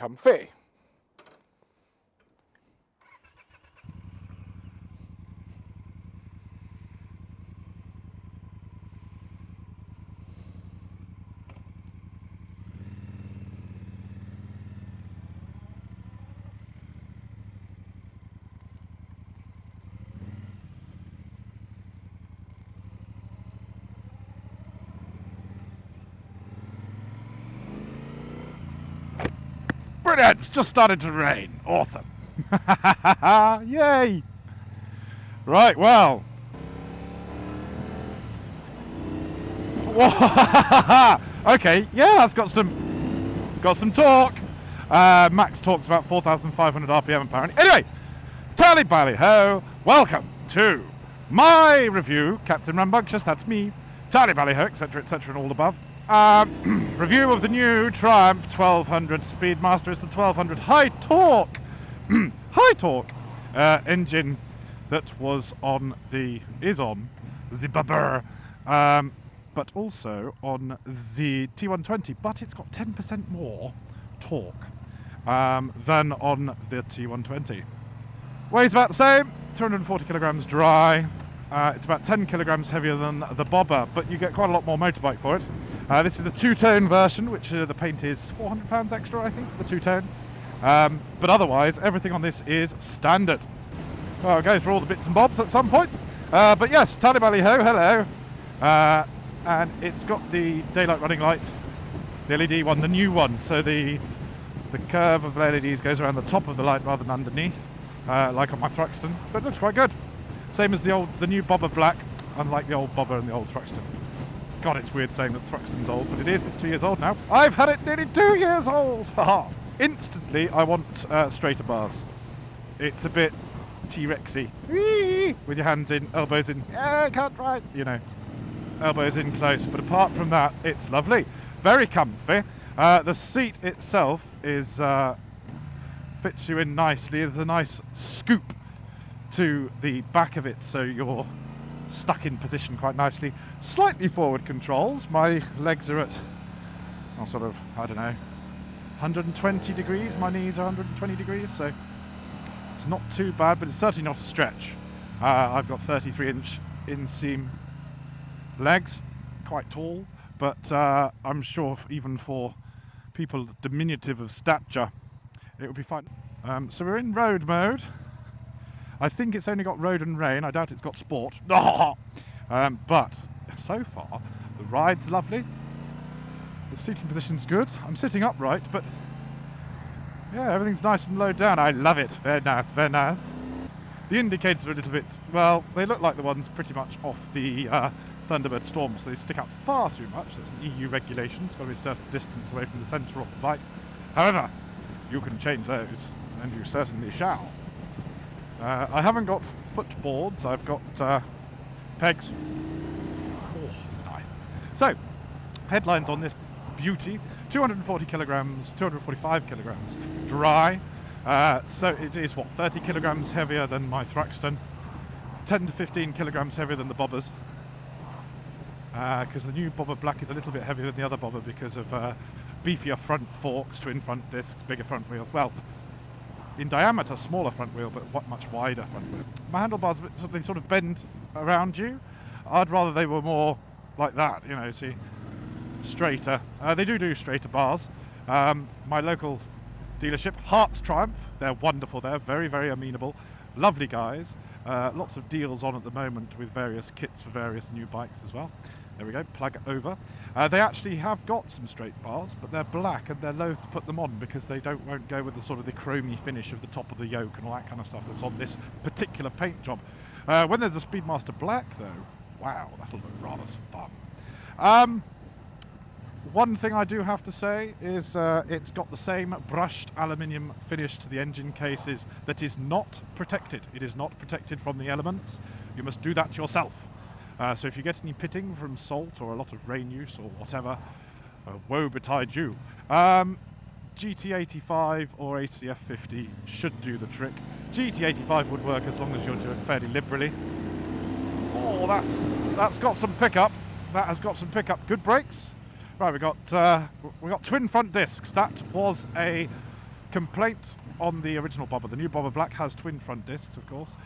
comfy. Brilliant! It's just started to rain. Awesome. Yay! Right, well. Okay, yeah, it's got some torque. Max torque's about 4,500 RPM apparently. Anyway, Bally Ho, welcome to my review. Captain Rambunctious, that's me. Bally Ho, etc., etc., and all above. Review of the new Triumph 1200 Speedmaster. It's the 1200 high torque engine that is on the Bubber, but also on the T120, but it's got 10% more torque than on the T120. Weighs about the same, 240 kilograms dry. It's about 10 kilograms heavier than the Bobber, but you get quite a lot more motorbike for it. This is the two-tone version, which the paint is £400 extra, I think, for the two-tone. But otherwise, everything on this is standard. Well, I'll go through all the bits and bobs at some point. But yes, Bally Ho, hello. And it's got the daylight running light, the LED one, the new one. So the curve of the LEDs goes around the top of the light rather than underneath, like on my Thruxton. But it looks quite good. Same as the new Bobber Black, unlike the old Bobber and the old Thruxton. God, it's weird saying that Thruxton's old, but it is. It's 2 years old now. I've had it nearly 2 years old! Haha! Instantly, I want straighter bars. It's a bit T-Rexy. With your hands in, elbows in. Yeah, can't try. You know, elbows in close. But apart from that, it's lovely. Very comfy. The seat itself is fits you in nicely. There's a nice scoop to the back of it, so you're stuck in position quite nicely. Slightly forward controls. My legs are at, well, sort of, I don't know, 120 degrees. My knees are 120 degrees, so it's not too bad, but it's certainly not a stretch. I've got 33-inch inseam legs, quite tall, but I'm sure even for people diminutive of stature, it would be fine. So we're in road mode. I think it's only got road and rain. I doubt it's got sport. But so far, the ride's lovely. The seating position's good. I'm sitting upright, but yeah, everything's nice and low down. I love it. Very nice, very nice. The indicators are a little bit, well, they look like the ones pretty much off the Thunderbird Storm, so they stick out far too much. That's an EU regulation. It's got to be a certain distance away from the centre of the bike. However, you can change those, and you certainly shall. I haven't got footboards, I've got pegs. Oh, it's nice. So, headlines on this beauty, 240 kilograms, 245 kilograms dry. So it is, what, 30 kilograms heavier than my Thruxton, 10 to 15 kilograms heavier than the Bobbers. Because the new Bobber Black is a little bit heavier than the other Bobber because of beefier front forks, twin front discs, bigger front wheel. Well, in diameter, smaller front wheel, but much wider front wheel. My handlebars, they sort of bend around you. I'd rather they were more like that, you know, see, straighter. They do straighter bars. My local dealership, Herts Triumph, they're wonderful. They're very, very amenable. Lovely guys. Lots of deals on at the moment with various kits for various new bikes as well. There we go, plug over. They actually have got some straight bars, but they're black and they're loath to put them on because they won't go with the sort of the chromy finish of the top of the yoke and all that kind of stuff that's on this particular paint job. When there's a Speedmaster Black though, wow, that'll look rather fun. One thing I do have to say is it's got the same brushed aluminium finish to the engine cases that is not protected. It is not protected from the elements. You must do that yourself. So if you get any pitting from salt or a lot of rain use or whatever, woe betide you. GT85 or ACF50 should do the trick. GT85 would work as long as you're doing it fairly liberally. Oh, that's got some pickup. That has got some pickup. Good brakes. Right, we got twin front discs. That was a complaint on the original bobber. The new bobber black has twin front discs, of course.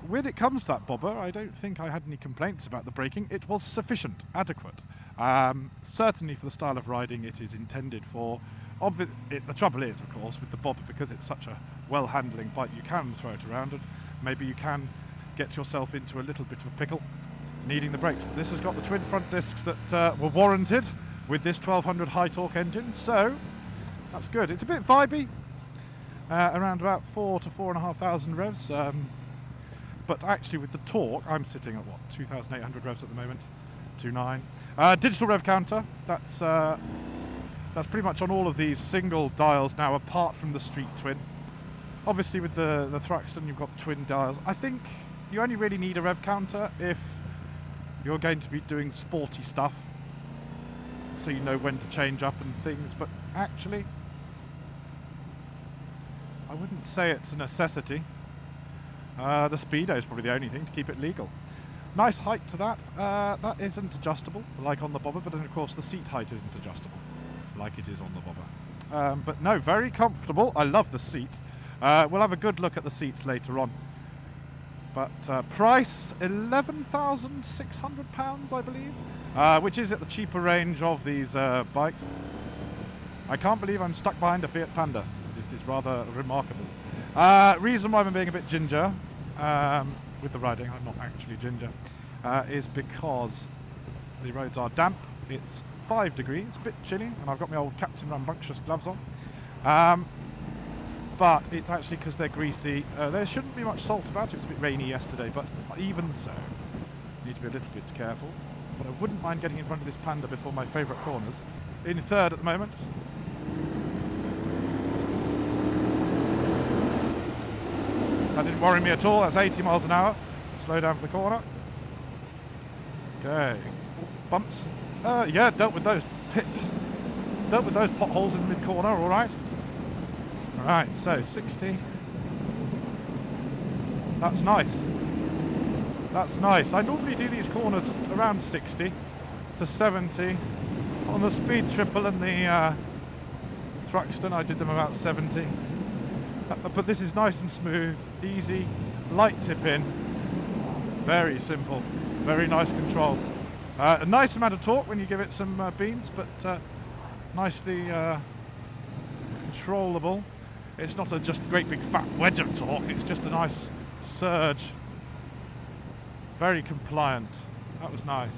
When it comes to that bobber, I don't think I had any complaints about the braking. It was sufficient, adequate. Certainly for the style of riding it is intended for. The trouble is, of course, with the bobber, because it's such a well-handling bike, you can throw it around and maybe you can get yourself into a little bit of a pickle needing the brakes. But this has got the twin front discs that were warranted with this 1200 high torque engine, so that's good. It's a bit vibey, around about 4,000 to 4,500 revs. But actually with the torque, I'm sitting at what, 2,800 revs at the moment, 2.9. Digital rev counter, that's pretty much on all of these single dials now, apart from the street twin. Obviously with the Thruxton you've got twin dials. I think you only really need a rev counter if you're going to be doing sporty stuff, so you know when to change up and things, but actually I wouldn't say it's a necessity. The speedo is probably the only thing to keep it legal. Nice height to that. That isn't adjustable like on the bobber, but then of course the seat height isn't adjustable like it is on the bobber. But no, very comfortable. I love the seat. We'll have a good look at the seats later on. But price £11,600, I believe, which is at the cheaper range of these bikes. I can't believe I'm stuck behind a Fiat Panda. This is rather remarkable. Reason why I'm being a bit ginger with the riding, I'm not actually ginger, is because the roads are damp. It's 5 degrees, a bit chilly, and I've got my old Captain Rambunctious gloves on. But it's actually because they're greasy. There shouldn't be much salt about it. It was a bit rainy yesterday, but even so, you need to be a little bit careful. But I wouldn't mind getting in front of this Panda before my favourite corners. In third at the moment. That didn't worry me at all. That's 80 miles an hour. Slow down for the corner. Okay. Bumps. Yeah, dealt with those potholes in mid-corner, all right. Right, so 60. That's nice. That's nice. I normally do these corners around 60 to 70. On the Speed Triple and the Thruxton, I did them about 70. But this is nice and smooth, easy, light tip in. Very simple, very nice control. A nice amount of torque when you give it some beans, but nicely controllable. It's not a just great big fat wedge of torque, it's just a nice surge. Very compliant. That was nice.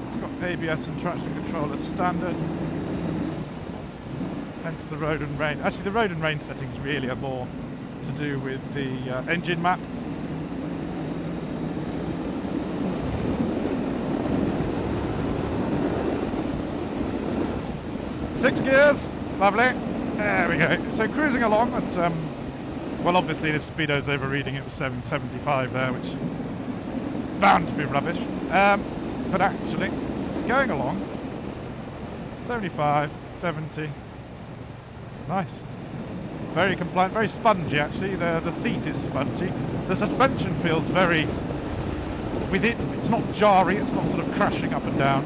It's got ABS and traction control as a standard. Hence the road and rain. Actually, the road and rain settings really are more to do with the engine map. Six gears. Lovely. There we go. So cruising along at, well, obviously this speedo's overreading. It was 775 there, which is bound to be rubbish. But actually, going along, 75, 70. Nice. Very compliant, very spongy actually. The seat is spongy. The suspension feels very with it. It's not jarry, it's not sort of crashing up and down.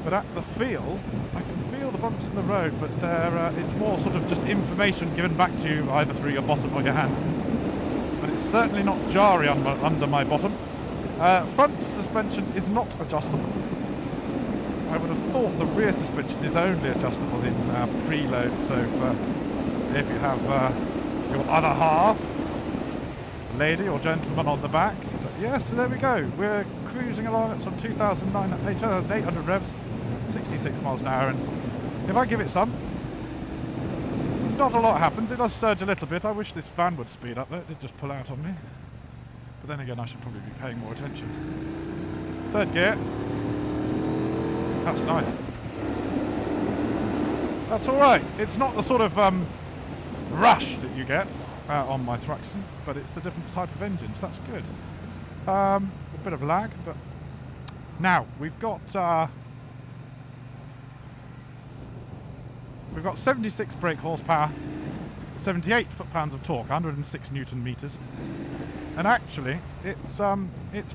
But at the feel, I can feel the bumps in the road, but it's more sort of just information given back to you either through your bottom or your hands. But it's certainly not jarry under my bottom. Front suspension is not adjustable. I would have thought the rear suspension is only adjustable in preload, so if you have your other half, lady or gentleman on the back. Yes, so there we go. We're cruising along at some 2,800 revs, 66 miles an hour, and if I give it some, not a lot happens. It does surge a little bit. I wish this van would speed up though. It did just pull out on me. But then again, I should probably be paying more attention. Third gear. That's nice. That's alright. It's not the sort of rush that you get on my Thruxton, but it's the different type of engine, so that's good. A bit of lag, but now we've got 76 brake horsepower, 78 foot-pounds of torque, 106 Newton meters, and actually it's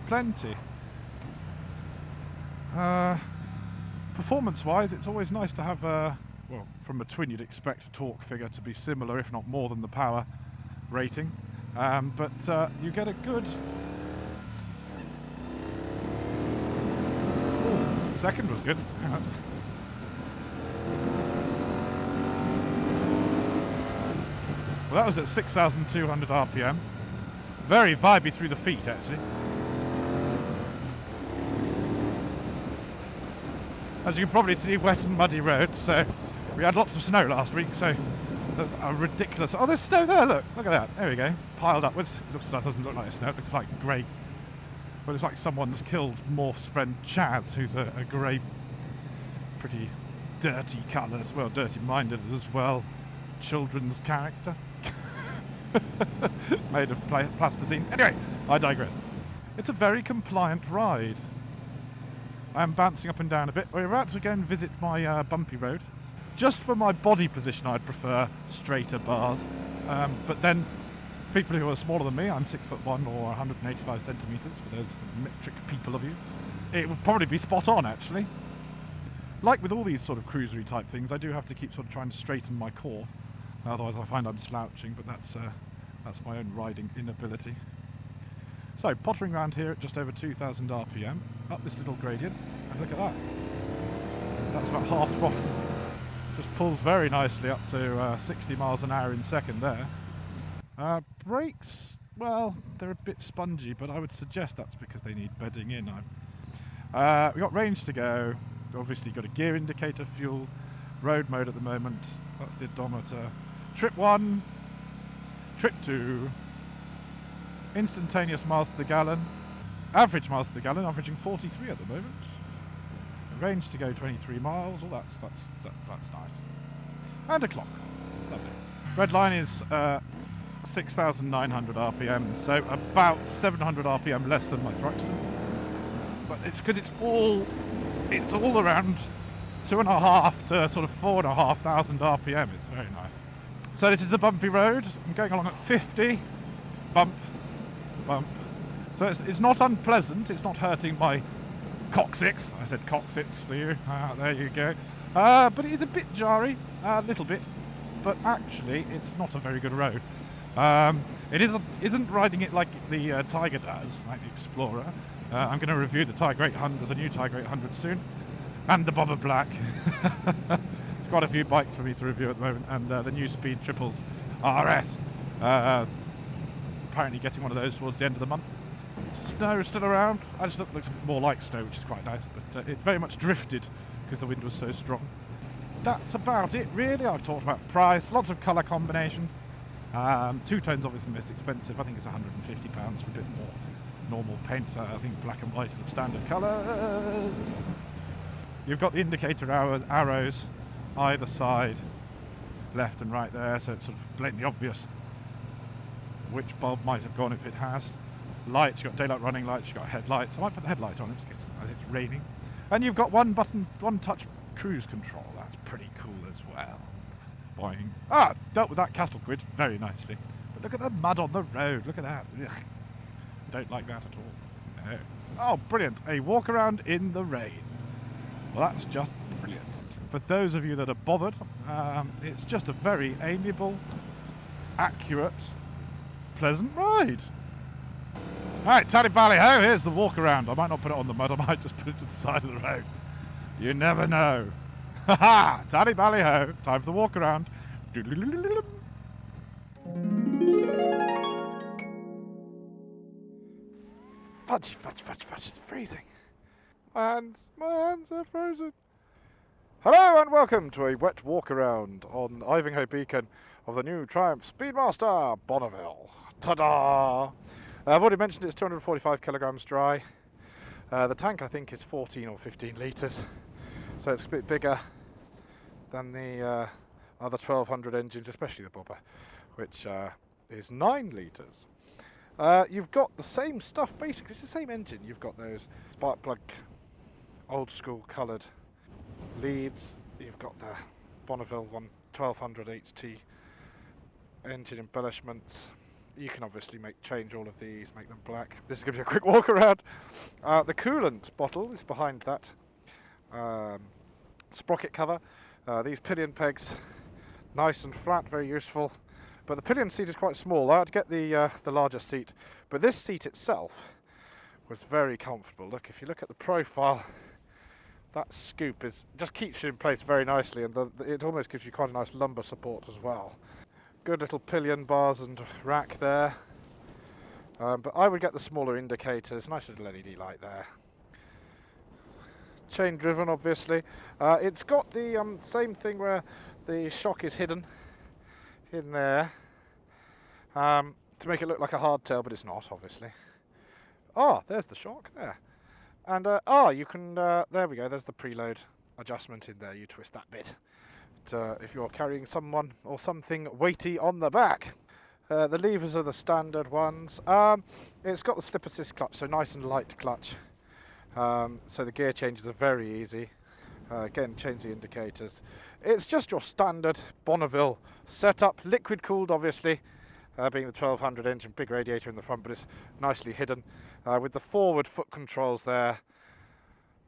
plenty. Performance-wise, it's always nice to have from a twin you'd expect a torque figure to be similar, if not more than the power rating. But you get a good... Ooh, second was good. Well, that was at 6,200 RPM. Very vibey through the feet, actually. As you can probably see, wet and muddy roads, so we had lots of snow last week, so that's a ridiculous... Oh, there's snow there, look at that. There we go. Piled up. It doesn't look like snow, it looks like grey. Well, it's like someone's killed Morph's friend Chaz, who's a grey, pretty dirty coloured, well, dirty-minded as well, children's character. Made of plasticine. Anyway, I digress. It's a very compliant ride. I am bouncing up and down a bit. We're about to go and visit my bumpy road. Just for my body position, I'd prefer straighter bars. But then, people who are smaller than me, I'm 6'1" or 185 centimetres, for those metric people of you, it would probably be spot on, actually. Like with all these sort of cruisery type things, I do have to keep sort of trying to straighten my core. Otherwise I find I'm slouching, but that's my own riding inability. So, pottering around here at just over 2,000 RPM, up this little gradient, and look at that. That's about half throttle. Just pulls very nicely up to 60 miles an hour in second there. Brakes, well, they're a bit spongy, but I would suggest that's because they need bedding in. We've got range to go. Obviously got a gear indicator, fuel, road mode at the moment. That's the odometer. Trip 1, trip 2, instantaneous miles to the gallon, average miles to the gallon, averaging 43 at the moment. Range to go 23 miles. Oh, that's nice. And a clock. Lovely. Red line is 6,900 RPM, so about 700 RPM less than my Thruxton. But it's because it's all around 2.5 to sort of 4,500 RPM. It's very nice. So this is a bumpy road. I'm going along at 50. Bump, bump. So it's not unpleasant. It's not hurting my coccyx. I said coccyx for you. There you go. But it is a bit jarry, a little bit. But actually, it's not a very good road. It isn't riding it like the Tiger does, like the Explorer. I'm going to review the Tiger 800, the new Tiger 800 soon, and the Bobber Black. It's got a few bikes for me to review at the moment, and the new Speed Triples RS. Apparently getting one of those towards the end of the month. Snow still around. I just thought it looks a bit more like snow, which is quite nice, but it very much drifted because the wind was so strong. That's about it, really. I've talked about price, lots of colour combinations. Two tones obviously the most expensive. I think it's £150 for a bit more normal paint. I think black and white are the standard colours. You've got the indicator arrows either side, left and right there, so it's sort of blatantly obvious which bulb might have gone if it has. Lights, you've got daylight running lights, you've got headlights. I might put the headlight on as it's raining. And you've got one touch cruise control. That's pretty cool as well. Boing. Dealt with that cattle grid very nicely. But look at the mud on the road. Look at that. Ugh. Don't like that at all. No. Oh, brilliant. A walk around in the rain. Well, that's just brilliant. For those of you that are bothered, it's just a very amiable, accurate, pleasant ride. Alright, Tally Bally Ho, here's the walk around. I might not put it on the mud, I might just put it to the side of the road. You never know. Ha-ha! Tally Bally Ho, time for the walk around. Fudge, it's freezing. My hands are frozen. Hello and welcome to a wet walk around on Ivinghoe Beacon of the new Triumph Speedmaster Bonneville. Ta-da! I've already mentioned it's 245 kilograms dry. The tank I think is 14 or 15 litres, so it's a bit bigger than the other 1200 engines, especially the Bobber, which is 9 litres. You've got the same stuff basically, it's the same engine. You've got those spark plug, old school coloured leads. You've got the Bonneville 1200 HT engine embellishments. You can obviously change all of these, make them black. This is going to be a quick walk around. The coolant bottle is behind that sprocket cover. These pillion pegs, nice and flat, very useful. But the pillion seat is quite small. I'd get the larger seat. But this seat itself was very comfortable. Look, if you look at the profile, that scoop just keeps you in place very nicely, and it almost gives you quite a nice lumbar support as well. Good little pillion bars and rack there. But I would get the smaller indicators. Nice little LED light there. Chain driven, obviously. It's got the same thing where the shock is hidden in there to make it look like a hardtail, but it's not, obviously. Ah, there's the shock there. And you can, there we go, there's the preload adjustment in there. You twist that bit if you're carrying someone or something weighty on the back. The levers are the standard ones. It's got the slip assist clutch, so nice and light clutch. So the gear changes are very easy. Again, change the indicators. It's just your standard Bonneville setup, liquid cooled obviously, being the 1200 engine, big radiator in the front, but it's nicely hidden with the forward foot controls there.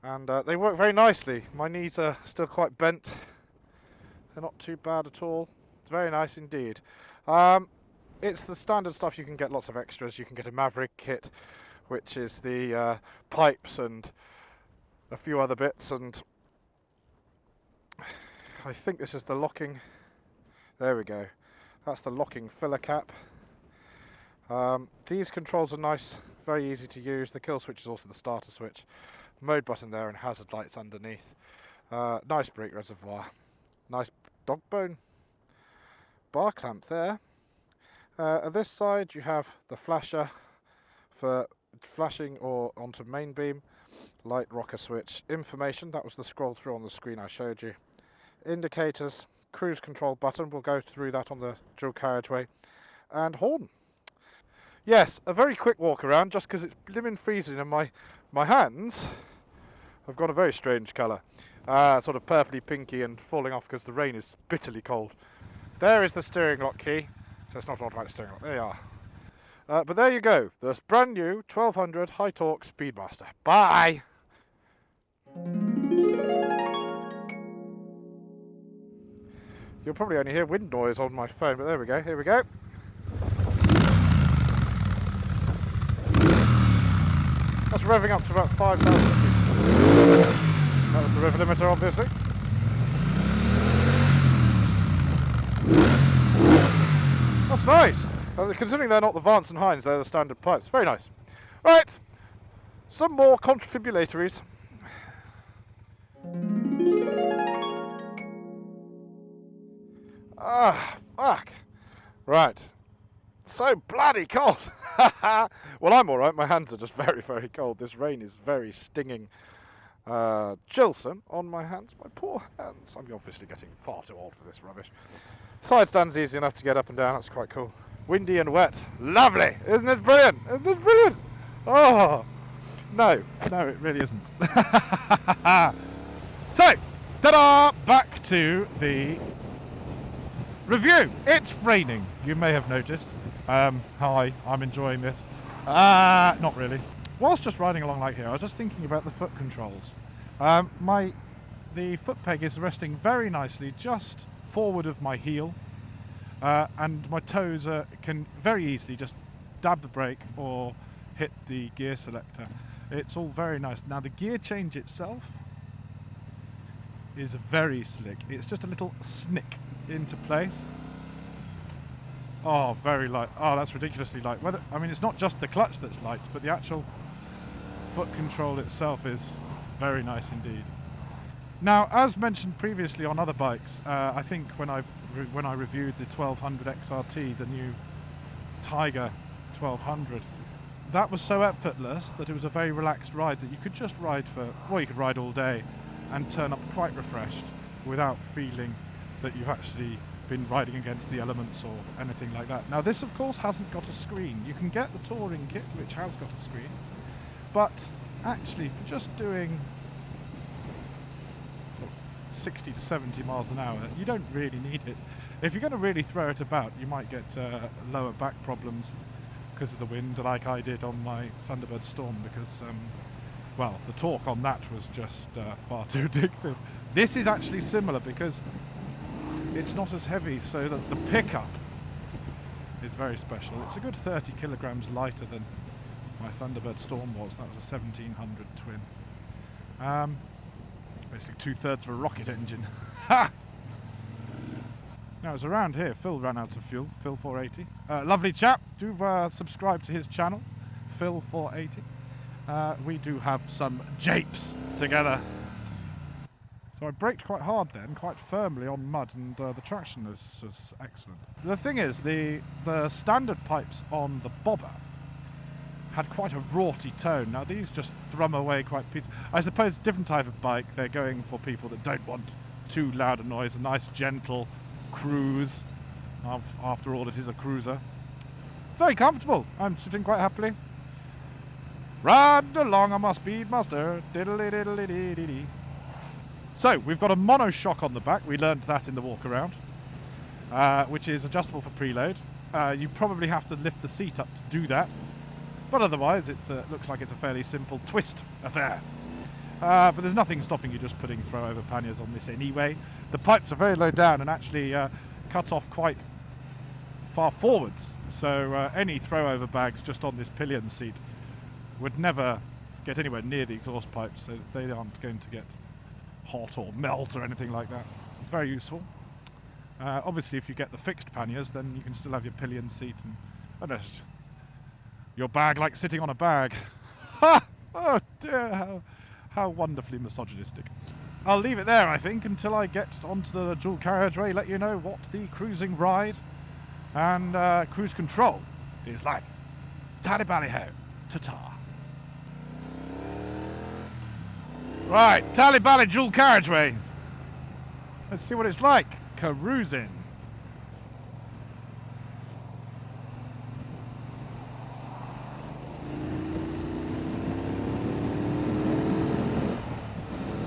And they work very nicely. My knees are still quite bent. They're not too bad at all. It's very nice indeed. It's the standard stuff. You can get lots of extras. You can get a Maverick kit, which is the pipes and a few other bits, and I think this is the locking. There we go. That's the locking filler cap. These controls are nice, very easy to use. The kill switch is also the starter switch. Mode button there and hazard lights underneath. Nice brake reservoir. Nice dog bone bar clamp there. At this side you have the flasher for flashing or onto main beam. Light rocker switch. Information, that was the scroll through on the screen I showed you. Indicators, cruise control button, we'll go through that on the dual carriageway, and horn. Yes, a very quick walk around, just because it's blimmin' freezing and my hands have got a very strange colour. Sort of purpley pinky and falling off because the rain is bitterly cold. There is the steering lock key, so it's not automatic steering lock, there you are. But there you go, this brand new 1200 high torque Speedmaster. Bye! You'll probably only hear wind noise on my phone, but there we go, here we go. That's revving up to about 5,000 feet. That was the rev limiter, obviously. That's nice. Considering they're not the Vance and Hines, they're the standard pipes. Very nice. Right, some more confibulatories. Ah, fuck. Right. So bloody cold. Well, I'm alright. My hands are just very, very cold. This rain is very stinging. Chilsome on my hands. My poor hands. I'm obviously getting far too old for this rubbish. Side stand's easy enough to get up and down. That's quite cool. Windy and wet. Lovely. Isn't this brilliant? Isn't this brilliant? Oh. No, it really isn't. So, ta-da! Back to the review. It's raining, you may have noticed. Hi, I'm enjoying this. Not really. Whilst just riding along like here, I was just thinking about the foot controls. The foot peg is resting very nicely just forward of my heel, and my toes can very easily just dab the brake or hit the gear selector. It's all very nice. Now the gear change itself is very slick. It's just a little snick into place. Oh, very light. Oh, that's ridiculously light. I mean, it's not just the clutch that's light, but the actual foot control itself is very nice indeed. Now, as mentioned previously on other bikes, I think when I reviewed the 1200 XRT, the new Tiger 1200, that was so effortless that it was a very relaxed ride that you could just ride you could ride all day and turn up quite refreshed without feeling that you've actually been riding against the elements or anything like that. Now this of course hasn't got a screen. You can get the touring kit which has got a screen, but actually for just doing 60 to 70 miles an hour you don't really need it. If you're going to really throw it about, you might get lower back problems because of the wind, like I did on my Thunderbird Storm, because well, the torque on that was just far too addictive. This is actually similar because it's not as heavy, so that the pickup is very special. It's a good 30 kilograms lighter than my Thunderbird Storm was. That was a 1700 twin. Basically 2/3 of a rocket engine. Ha! Now, it's around here. Phil ran out of fuel. Phil 480. Lovely chap. Do subscribe to his channel, Phil 480. We do have some japes together. So I braked quite hard then, quite firmly on mud, and the traction was excellent. The thing is, the standard pipes on the bobber had quite a raughty tone. Now these just thrum away quite peacefully. I suppose different type of bike, they're going for people that don't want too loud a noise, a nice gentle cruise. After all, it is a cruiser. It's very comfortable. I'm sitting quite happily. Ride along on my Speedmaster. Diddly diddly dee dee dee. So, we've got a monoshock on the back. We learned that in the Walkaround, which is adjustable for preload. You probably have to lift the seat up to do that, but otherwise it looks like it's a fairly simple twist affair. But there's nothing stopping you just putting throw-over panniers on this anyway. The pipes are very low down and actually cut off quite far forwards, so any throw-over bags just on this pillion seat would never get anywhere near the exhaust pipes, so they aren't going to get hot or melt or anything like that. Very useful. Obviously, if you get the fixed panniers, then you can still have your pillion seat and your bag like sitting on a bag. Ha! Oh dear, how wonderfully misogynistic. I'll leave it there, I think, until I get onto the dual carriageway, let you know what the cruising ride and cruise control is like. Bally Ho. Ta-ta. Right, Bally dual carriageway. Let's see what it's like carousing.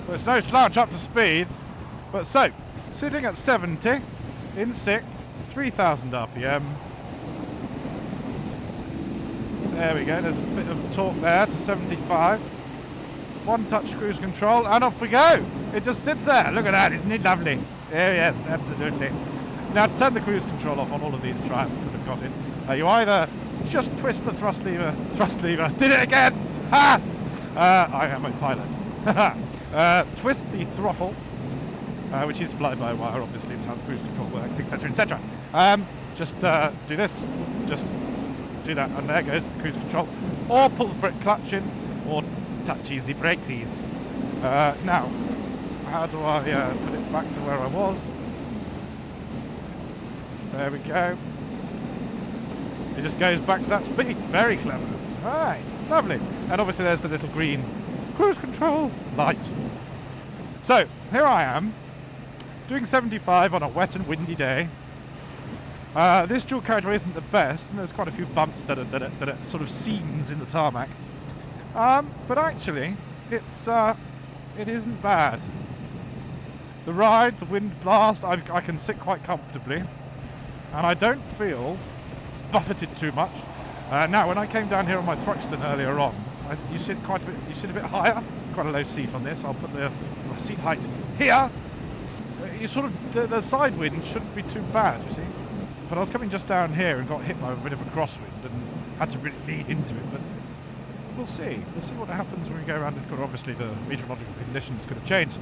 Well, it's no slouch up to speed, but so, sitting at 70 in 6th, 3000 RPM. There we go, there's a bit of torque there to 75. One touch cruise control, and off we go. It just sits there. Look at that, isn't it lovely? Yeah, yeah, absolutely. Now, to turn the cruise control off on all of these Triumphs that have got it, you either just twist the thrust lever, did it again! Ha! I am a pilot. Twist the throttle, which is fly-by-wire, obviously, it's how the cruise control works, etc., etc. Just do this, just do that, and there goes the cruise control. Or pull the brake clutch in, or touch easy brakes. Now, how do I put it back to where I was? There we go. It just goes back to that speed. Very clever. Right, lovely. And obviously there's the little green cruise control light. So, here I am, doing 75 on a wet and windy day. This dual carriageway isn't the best, and there's quite a few bumps that are sort of seams in the tarmac. But actually, it isn't bad. The ride, the wind blast, I can sit quite comfortably, and I don't feel buffeted too much. Now, when I came down here on my Thruxton earlier on, you sit a bit higher, quite a low seat on this. I'll put the seat height here. You sort of the side wind shouldn't be too bad, you see. But I was coming just down here and got hit by a bit of a crosswind and had to really lean into it. But we'll see. We'll see what happens when we go around this corner. Obviously, the meteorological conditions could have changed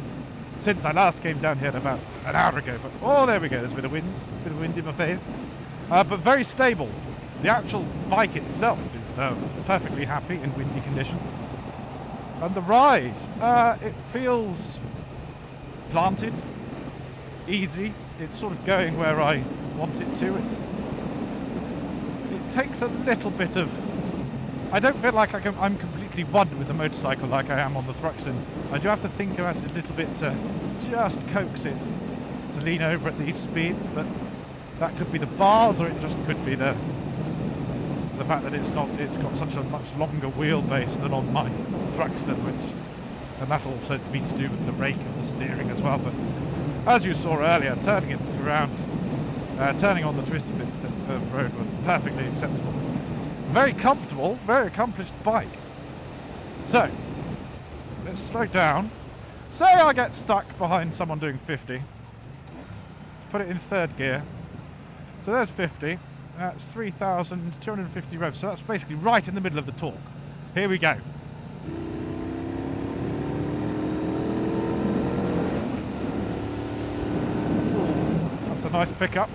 since I last came down here about an hour ago. But oh, there we go. There's a bit of wind in my face. But very stable. The actual bike itself is perfectly happy in windy conditions. And the ride, it feels planted, easy. It's sort of going where I want it to. It takes a little bit of... I don't feel like I'm completely one with the motorcycle like I am on the Thruxton. I do have to think about it a little bit to just coax it to lean over at these speeds, but that could be the bars, or it just could be the fact that it's got such a much longer wheelbase than on my Thruxton, and that'll also be to do with the rake of the steering as well. But as you saw earlier, turning it around, turning on the twisty bits of road was perfectly acceptable. Very comfortable, very accomplished bike. So, let's slow down. Say I get stuck behind someone doing 50. Put it in third gear. So there's 50. That's 3,250 revs. So that's basically right in the middle of the torque. Here we go. That's a nice pickup.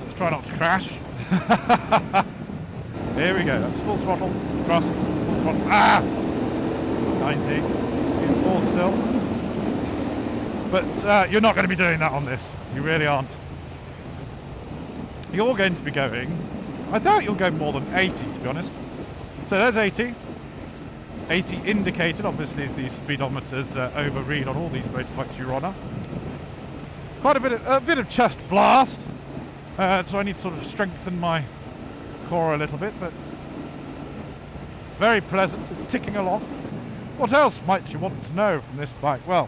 Let's try not to crash. Here we go. That's full throttle. Thrust. Full throttle. Ah! 90. In 4 still. But you're not going to be doing that on this. You really aren't. You're going to be going... I doubt you'll go more than 80, to be honest. So there's 80. 80 indicated. Obviously, as these speedometers overread on all these motorbikes you're on. Quite a bit of chest blast. So I need to sort of strengthen my core a little bit, but very pleasant. It's ticking along. What else might you want to know from this bike? Well,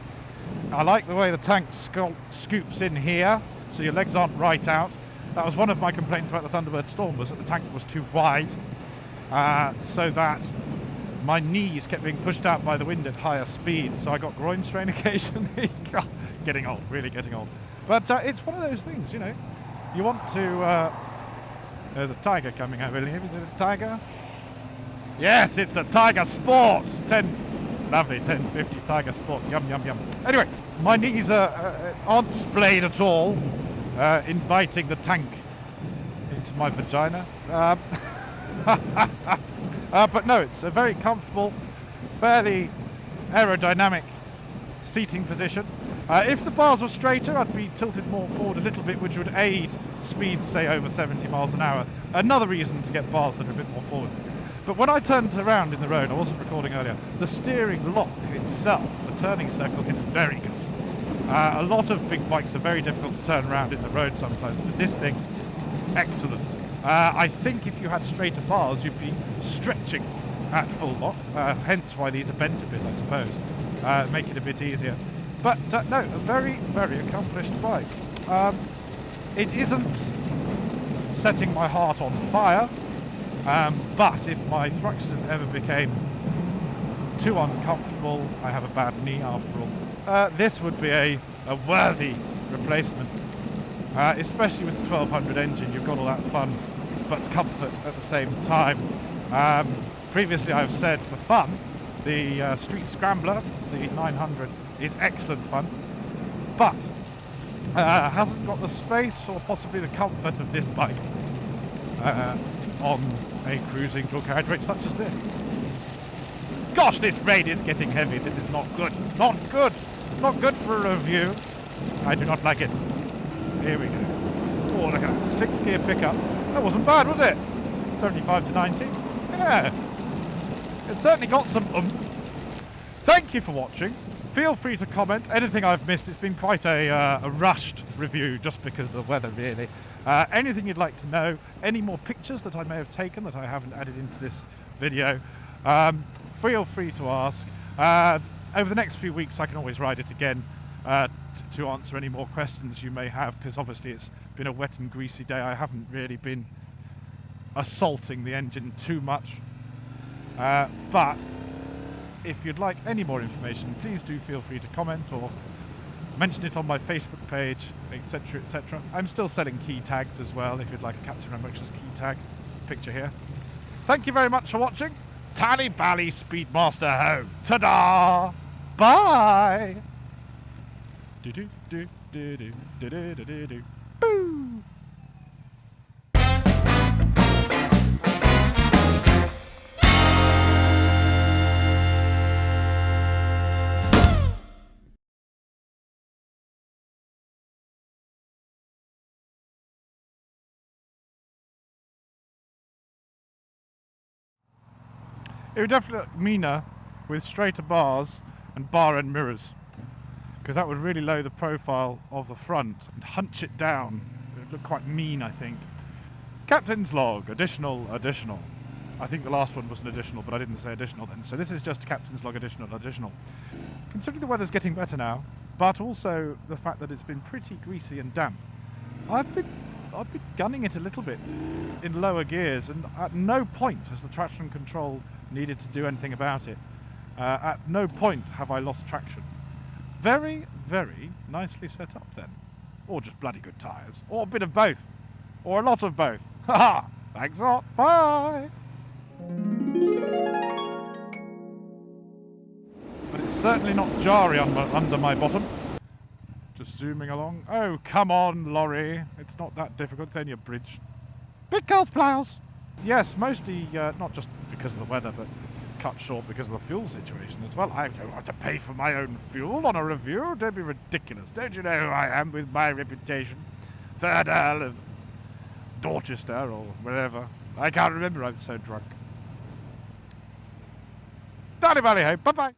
I like the way the tank scoops in here, so your legs aren't right out. That was one of my complaints about the Thunderbird Storm, was that the tank was too wide, so that my knees kept being pushed out by the wind at higher speeds, so I got groin strain occasionally. Getting old, really getting old. But it's one of those things, you know. You want to... there's a Tiger coming, I believe. Is it a Tiger? Yes, it's a Tiger Sport! Lovely, 1050 Tiger Sport. Yum, yum, yum. Anyway, my knees aren't splayed at all, inviting the tank into my vagina. But no, it's a very comfortable, fairly aerodynamic seating position. If the bars were straighter, I'd be tilted more forward a little bit, which would aid speeds, say, over 70 miles an hour. Another reason to get bars that are a bit more forward. But when I turned around in the road, I wasn't recording earlier, the steering lock itself, the turning circle, is very good. A lot of big bikes are very difficult to turn around in the road sometimes, but this thing, excellent. I think if you had straighter bars, you'd be stretching at full lock, hence why these are bent a bit, I suppose, make it a bit easier. But no, a very, very accomplished bike. It isn't setting my heart on fire, but if my thruxton ever became too uncomfortable, I have a bad knee after all, this would be a worthy replacement. Especially with the 1200 engine, you've got all that fun but comfort at the same time. Previously I've said for fun, the Street Scrambler, the 900, is excellent fun, but hasn't got the space or possibly the comfort of this bike on a cruising dual carriage range such as this. Gosh, this rain is getting heavy. This is not good. Not good. Not good for a review. I do not like it. Here we go. Oh, look at that. 6th gear pickup. That wasn't bad, was it? 75 to 90. Yeah. It certainly got some oomph. Thank you for watching. Feel free to comment. Anything I've missed, it's been quite a rushed review just because of the weather, really. Anything you'd like to know, any more pictures that I may have taken that I haven't added into this video, feel free to ask. Over the next few weeks I can always ride it again to answer any more questions you may have, because obviously it's been a wet and greasy day. I haven't really been assaulting the engine too much. But if you'd like any more information, please do feel free to comment or mention it on my Facebook page, etc, etc. I'm still selling key tags as well, if you'd like a Captain Rambunctious key tag. Picture here. Thank you very much for watching. Tally Bally Speedmaster Ho. Ta-da! Bye! Do-do-do-do-do-do-do-do-do. Boo! It would definitely look meaner with straighter bars and bar end mirrors, because that would really lower the profile of the front and hunch it down. It would look quite mean, I think. Captain's log, additional. I think the last one was an additional, but I didn't say additional then. So this is just Captain's log, additional. Considering the weather's getting better now, but also the fact that it's been pretty greasy and damp, I've been gunning it a little bit in lower gears, and at no point has the traction control needed to do anything about it. At no point have I lost traction. Very, very nicely set up then. Or just bloody good tyres. Or a bit of both. Or a lot of both. Haha! Thanks a lot. Bye! But it's certainly not jarry under my bottom. Just zooming along. Oh, come on, lorry. It's not that difficult. It's only a bridge. Big cars plows! Yes, mostly not just because of the weather, but cut short because of the fuel situation as well. I don't have to pay for my own fuel on a review. Don't be ridiculous. Don't you know who I am with my reputation? Third Earl of Dorchester or wherever. I can't remember. I'm so drunk. Bally Ho. Bye-bye.